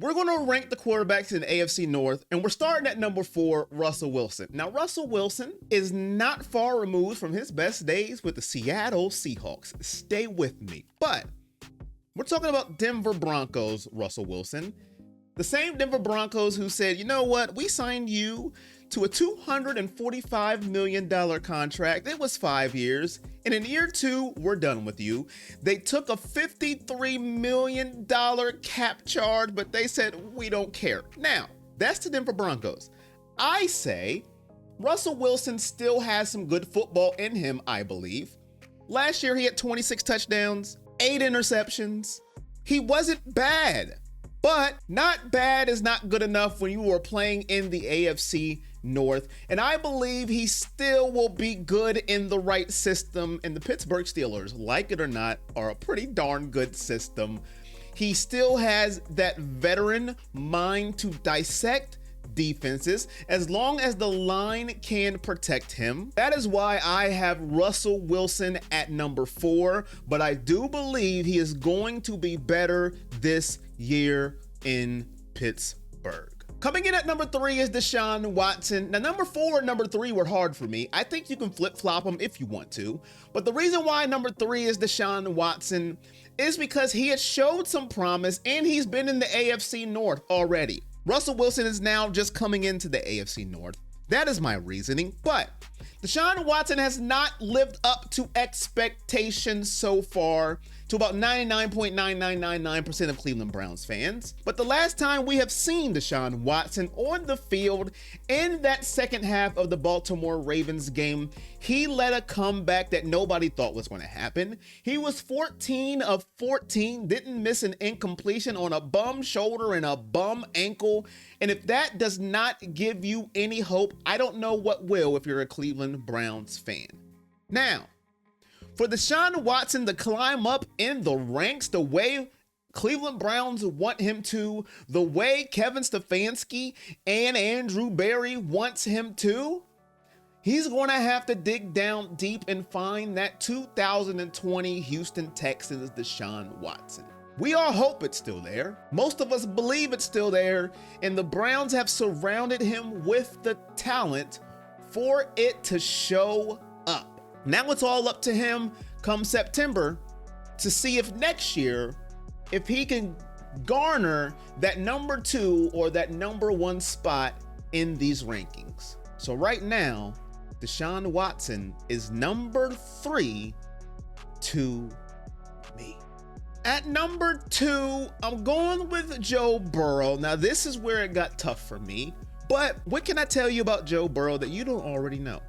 We're going to rank the quarterbacks in the AFC North, and we're starting at number 4, Russell Wilson. Now, Russell Wilson is not far removed from his best days with the Seattle Seahawks. Stay with me. But we're talking about Denver Broncos, Russell Wilson. The same Denver Broncos who said, you know what, we signed you to a $245 million contract. It was 5 years. And in year 2, we're done with you. They took a $53 million cap charge, but they said, we don't care. Now, that's the Denver Broncos. I say Russell Wilson still has some good football in him, I believe. Last year, he had 26 touchdowns, 8 interceptions. He wasn't bad. But not bad is not good enough when you are playing in the AFC North. And I believe he still will be good in the right system. And the Pittsburgh Steelers, like it or not, are a pretty darn good system. He still has that veteran mind to dissect defenses as long as the line can protect him. That is why I have Russell Wilson at number 4, but I do believe he is going to be better this year in Pittsburgh. Coming in at number 3 is Deshaun Watson. Now, number 4 and number 3 were hard for me. I think you can flip-flop them if you want to. But the reason why number 3 is Deshaun Watson is because he had showed some promise and he's been in the AFC North already. Russell Wilson is now just coming into the AFC North. That is my reasoning. But Deshaun Watson has not lived up to expectations so far, to about 99.9999% of Cleveland Browns fans. But the last time we have seen Deshaun Watson on the field in that second half of the Baltimore Ravens game, he led a comeback that nobody thought was going to happen. He was 14 of 14, didn't miss an incompletion on a bum shoulder and a bum ankle. And if that does not give you any hope, I don't know what will if you're a Cleveland Browns fan. Now, for Deshaun Watson to climb up in the ranks the way Cleveland Browns want him to, the way Kevin Stefanski and Andrew Berry wants him to, he's going to have to dig down deep and find that 2020 Houston Texans Deshaun Watson. We all hope it's still there. Most of us believe it's still there, and the Browns have surrounded him with the talent for it to show up. Now it's all up to him come September to see if next year, if he can garner that number 2 or that number 1 spot in these rankings. So right now, Deshaun Watson is number 3 to me. At number 2, I'm going with Joe Burrow. Now this is where it got tough for me, but what can I tell you about Joe Burrow that you don't already know?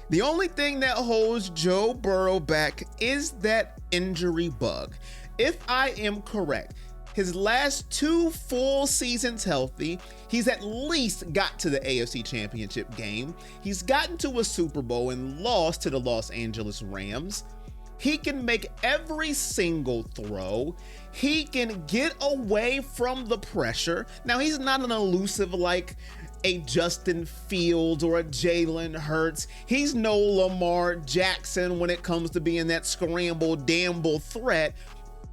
The only thing that holds Joe Burrow back is that injury bug. If I am correct, his last 2 full seasons healthy, he's at least got to the AFC Championship game. He's gotten to a Super Bowl and lost to the Los Angeles Rams. He can make every single throw. He can get away from the pressure. Now, he's not an elusive like a Justin Fields or a Jalen Hurts. He's no Lamar Jackson when it comes to being that scramble, damble threat,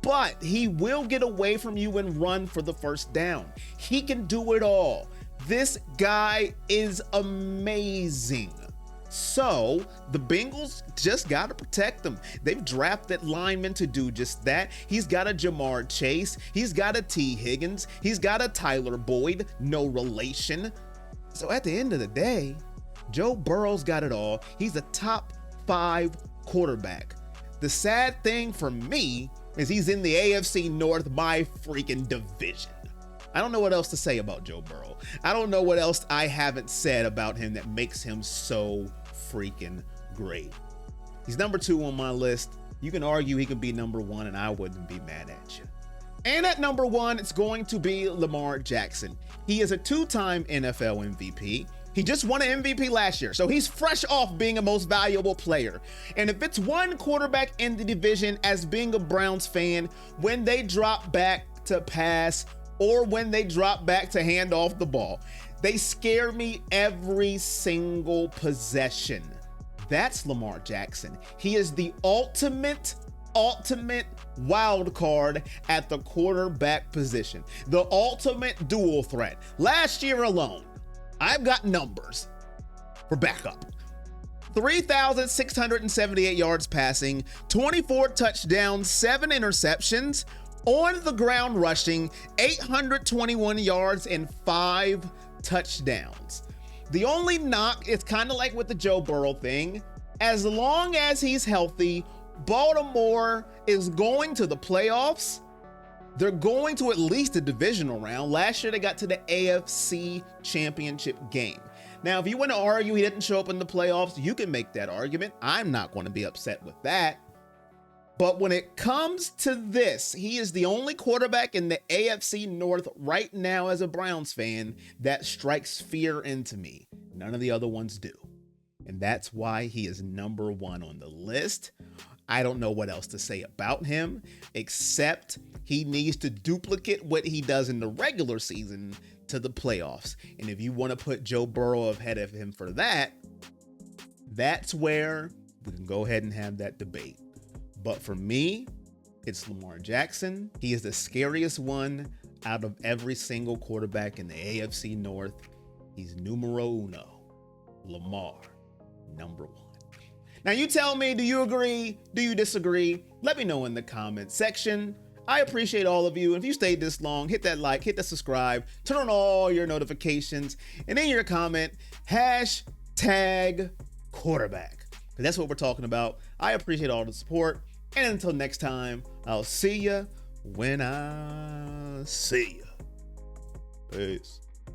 but he will get away from you and run for the first down. He can do it all. This guy is amazing. So the Bengals just got to protect him. They've drafted linemen to do just that. He's got a Jamar Chase. He's got a T. Higgins. He's got a Tyler Boyd, no relation. So at the end of the day, Joe Burrow's got it all. He's a top 5 quarterback. The sad thing for me is he's in the AFC North, my freaking division. I don't know what else to say about Joe Burrow. I don't know what else I haven't said about him that makes him so freaking great. He's number 2 on my list. You can argue he can be number 1, and I wouldn't be mad at you. And at number 1, it's going to be Lamar Jackson. He is a 2-time NFL MVP. He just won an MVP last year, so he's fresh off being a most valuable player. And if it's one quarterback in the division as being a Browns fan, when they drop back to pass or when they drop back to hand off the ball, they scare me every single possession. That's Lamar Jackson. He is the ultimate ultimate wild card at the quarterback position, the ultimate dual threat. Last year alone, I've got numbers for backup. 3,678 yards passing, 24 touchdowns, 7 interceptions, on the ground rushing, 821 yards and 5 touchdowns. The only knock is kind of like with the Joe Burrow thing. As long as he's healthy, Baltimore is going to the playoffs. They're going to at least the divisional round. Last year, they got to the AFC championship game. Now, if you want to argue he didn't show up in the playoffs, you can make that argument. I'm not going to be upset with that. But when it comes to this, he is the only quarterback in the AFC North right now as a Browns fan that strikes fear into me. None of the other ones do. And that's why he is number 1 on the list. I don't know what else to say about him, except he needs to duplicate what he does in the regular season to the playoffs. And if you want to put Joe Burrow ahead of him for that, that's where we can go ahead and have that debate. But for me, it's Lamar Jackson. He is the scariest one out of every single quarterback in the AFC North. He's numero uno. Lamar, number 1. Now you tell me, do you agree? Do you disagree? Let me know in the comment section. I appreciate all of you. If you stayed this long, hit that like, hit that subscribe, turn on all your notifications, and in your comment, hashtag quarterback. Because that's what we're talking about. I appreciate all the support. And until next time, I'll see ya when I see ya. Peace.